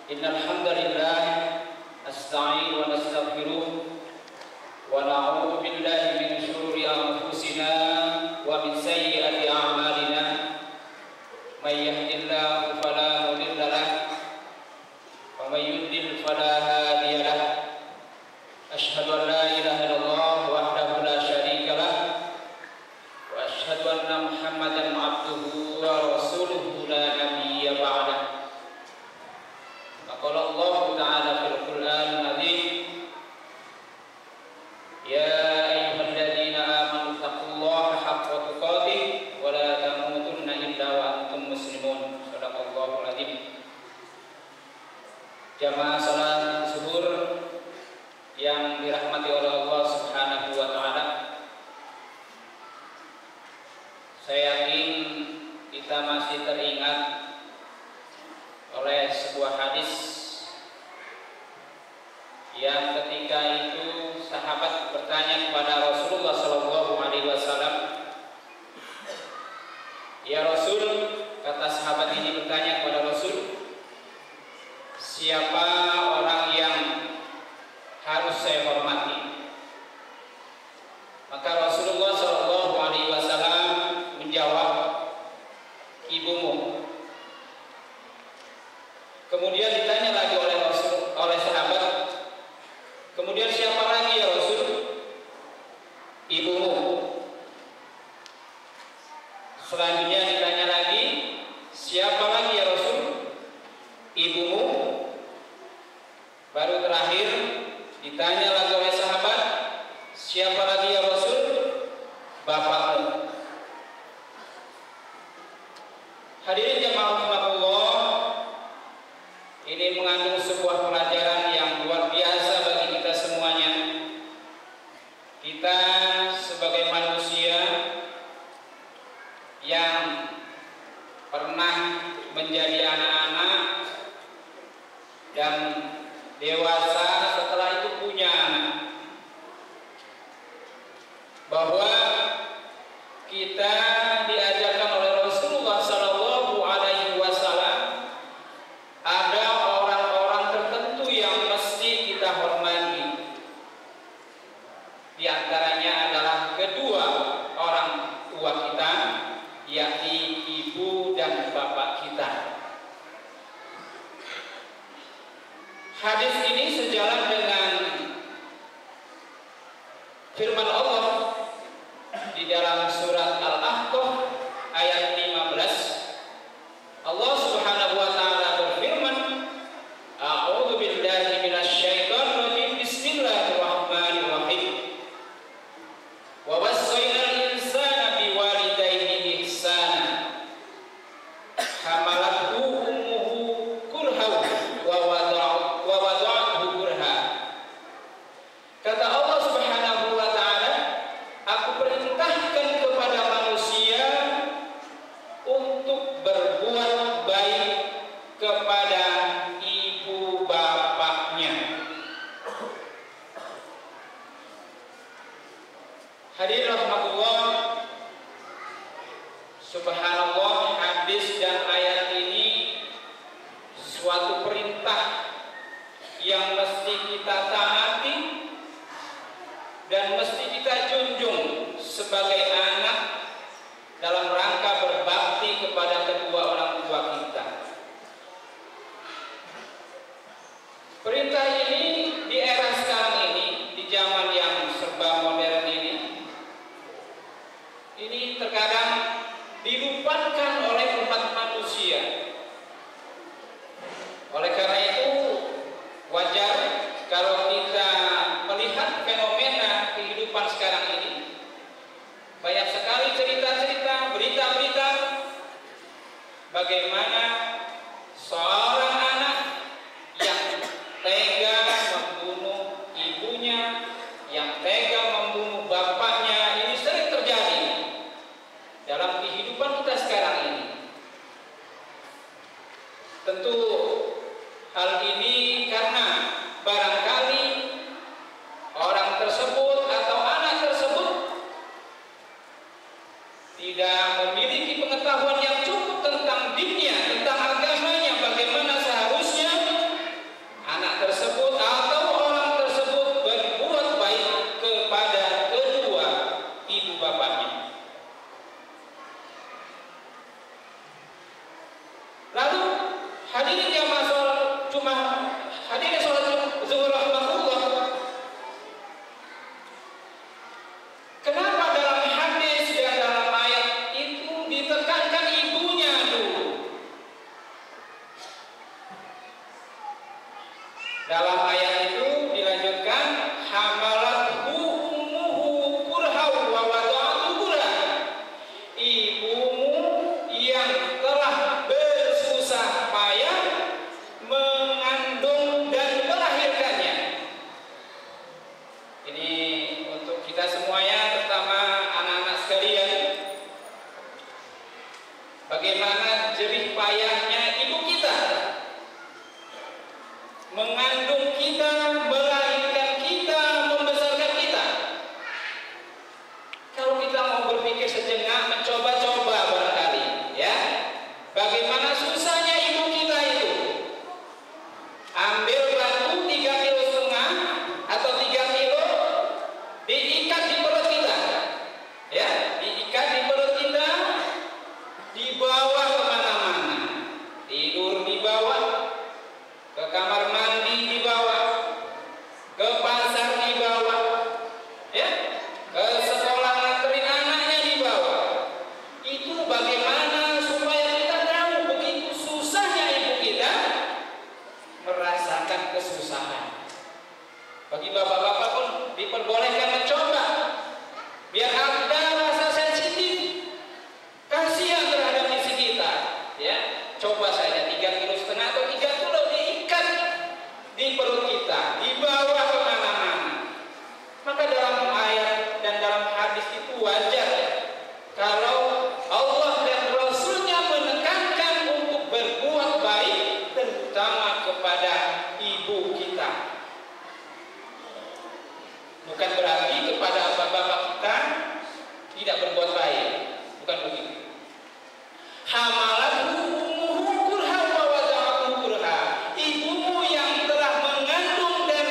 Innal hamdalillah nasta'in wa nastaghfiruh wa na'udzu billahi min shururi anfusina wa min sayyiati a'malina may yahdihillahu fala mudilla lahu wa may yudlil fala hadiya lahu asyhadu an la ilaha illallah wahdahu la syarika lahu wa asyhadu anna muhammadan abduhu wa rasuluhu la nabiyya ba'dahu. Qala Allah Ta'ala fil Qur'anil Azim, ya ayyuhalladzina amanu taqullaha haqqa tuqatih wa la tamutunna illa wa antum muslimun. Shadaqallahul azim. Jamaah salat zuhur yang dirahmati oleh Allah Subhanahu wa taala. Saya yakin kita masih teringat oleh sebuah hadis yang ketika itu sahabat bertanya kepada Rasulullah Sallallahu Alaihi Wasallam, ya Rasul, kata sahabat ini bertanya kepada Rasul, siapa orang yang harus saya hormati? Maka Rasulullah Sallallahu Alaihi Wasallam menjawab, ibumu. Kemudian ditanya lagi oleh sahabat, kemudian siapa lagi ya Rasul? Ibumu. Selanjutnya ditanya lagi, siapa lagi ya Rasul? Ibumu. Baru terakhir ditanya lagi oleh sahabat, siapa lagi ya Rasul? Bapakmu. Hadirin jamaah rahimakumullah, ini mengandung sebuah pelajaran yang luar biasa bagi kita semuanya. Kita sebagai manusia yang pernah menjadi anak-anak dan dewasa setelah itu punya anak, bahwa kita diajarkan oleh Rasulullah Sallallahu Alaihi Wasallam ada orang-orang tertentu yang mesti kita hormati. Di antaranya adalah kedua orang tua kita, yakni ibu dan bapak kita. Hadis ini sejalan dengan firman Allah di dalam surat Al-Ahqaf ayat 15. Allah Subhanahu wa taala berfirman, a'udzu billahi minasyaitonir rajim, bismillahirrahmanirrahim. Wa wassaynal insana biwalidayhi ihsana hamalathu ummuhu kurhan wa wada'athu kurha. Kata Allah Subhanahu wa taala, aku perintahkan kepada manusia untuk berbuat baik kepada ibu bapaknya. Hadirin rahmatullah, subhanallah, hadis dan ayat ini suatu perintah yang mesti kita taati dan mesti kita junjung sebagai anak dalam rangka berbakti kepada kedua orang tua kita. Perintah ini di era sekarang ini, di zaman yang serba modern ini terkadang dilupakan oleh umat manusia. Oleh karena itu wajar kalau kita melihat fenomena kehidupan sekarang ini, banyak sekali cerita-cerita, berita-berita bagaimana seorang anak yang tega membunuh ibunya, yang tega membunuh bapaknya. Ini sering terjadi dalam kehidupan kita sekarang ini. Tentu hal ini Bagi bapak-bapak pun diperbolehkan mencoba, biar ada rasa sensitif, kasihan terhadap isi kita. Ya, coba saja 3,5 kg atau 3 kilo diikat di perut kita, dibawa kemana-mana. Maka dalam ayat dan dalam hadis itu wajar kalau Allah dan Rasulnya menekankan untuk berbuat baik, terutama kepada ibu kita. Bukan berarti kepada bapak-bapak kita tidak berbuat baik, bukan begitu. Hamalathu ummuhu kurha wa wada'athu kurha. Ibumu yang telah mengandung dan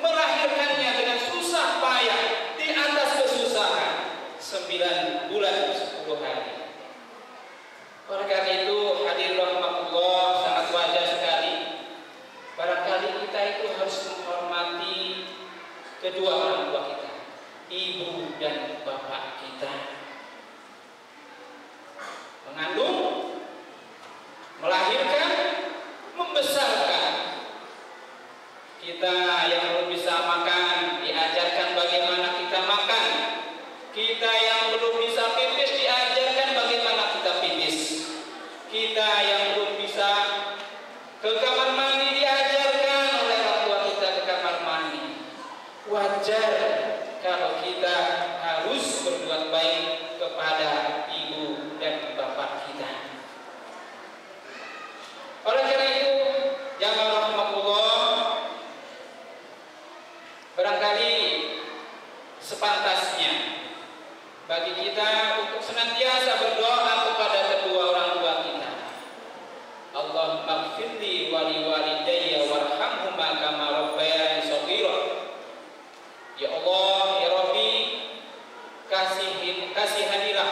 melahirkannya dengan susah payah di atas kesusahan 9 bulan 10 hari. Oleh karena itu, hadirin rahmatullah, sangat wajar sekali barangkali kita itu harus menghormati kedua orang tua kita, ibu dan bapak kita. Mengandung, melahirkan, membesarkan. Kita yang belum bisa makan diajarkan bagaimana kita makan. Kita yang belum bisa pipis diajarkan bagaimana kita pipis. Kita yang belum bisa ke kamar mandi diajarkan oleh orang tua kita ke kamar mandi. Wajar kalau kita harus berbuat baik kepada ibu dan bapak kita. Oleh karena itu, jamaah rahmatullah, barangkali sepantasnya bagi kita untuk senantiasa berdoa kepada kedua orang tua kita. Allahumma ighfirli wa liwalidayya warhamhuma kama rabbayani shaghira. Ya Allah, ya Rabbi, kasihanilah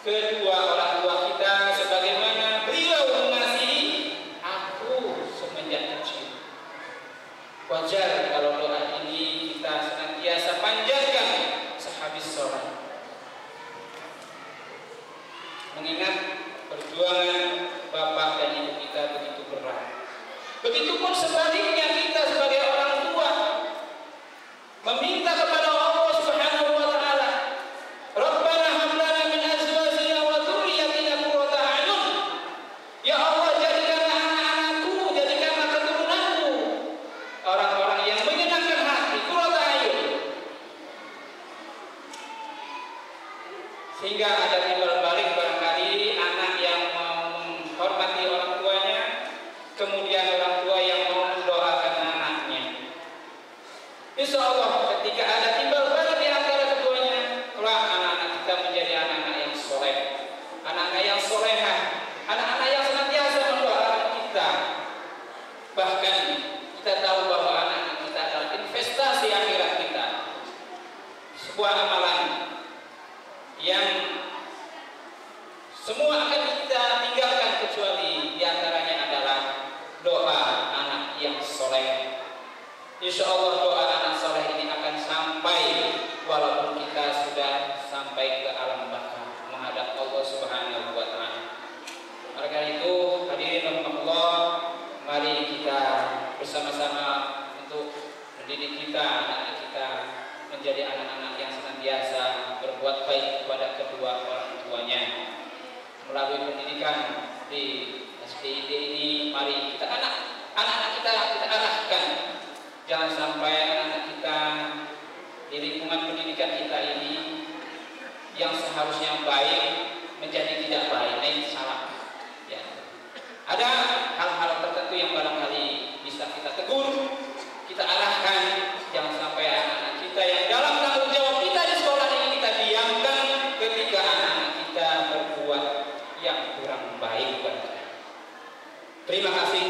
kedua orang tua kita sebagaimana beliau mengasihi aku semenjak kecil. Wajar kalau doa ini kita senantiasa panjatkan sehabis sholat, mengingat perjuangan bapak dan ibu kita begitu berat. Begitupun sebaliknya, kita sebagai orang tua meminta kepada Allah Subhanahu wa taala, Rabbana hab lana min azwajina wa dhurriyyatina qurrata a'yun. Ya Allah, jadikanlah anak-anakku, jadikanlah keturunanku orang-orang yang menyenangkan hati, qurrata a'yun. Sehingga ada timbal balik barangkali anak yang mau menghormati orang tuanya, kemudian orang tua yang mau mendoakan anaknya. Insya Allah ketika ada timbal balik di antara keduanya, kelak anak-anak kita menjadi anak-anak yang soleh, anak-anak yang solehah, anak-anak yang senantiasa mendoakan kita. Bahkan kita tahu bahwa anak-anak kita adalah investasi akhirat kita, sebuah amalan yang semua akan kita tinggalkan kecuali diantaranya adalah doa anak yang soleh. Insya Allah doa anak soleh ini akan sampai walaupun kita sudah sampai ke alam baka menghadap Allah Subhanahu wa taala. Oleh karena itu, hadirin rahmatullah, mari kita bersama-sama untuk mendidik kita, anak-anak kita menjadi anak-anak yang senantiasa berbuat baik kepada kedua orang tuanya. Melalui pendidikan di SDID ini, mari kita anak-anak kita arahkan. Jangan sampai anak-anak kita di lingkungan pendidikan kita ini yang seharusnya baik menjadi tidak baik. Nah, ini salah. Ya. Ada hal-hal tertentu yang barangkali bisa kita tegur, kita arahkan. Jangan sampai anak-anak kita yang dalam tanggung jawab kita di sekolah ini kita diamkan ketika anak-anak kita berbuat yang kurang baik. Terima kasih.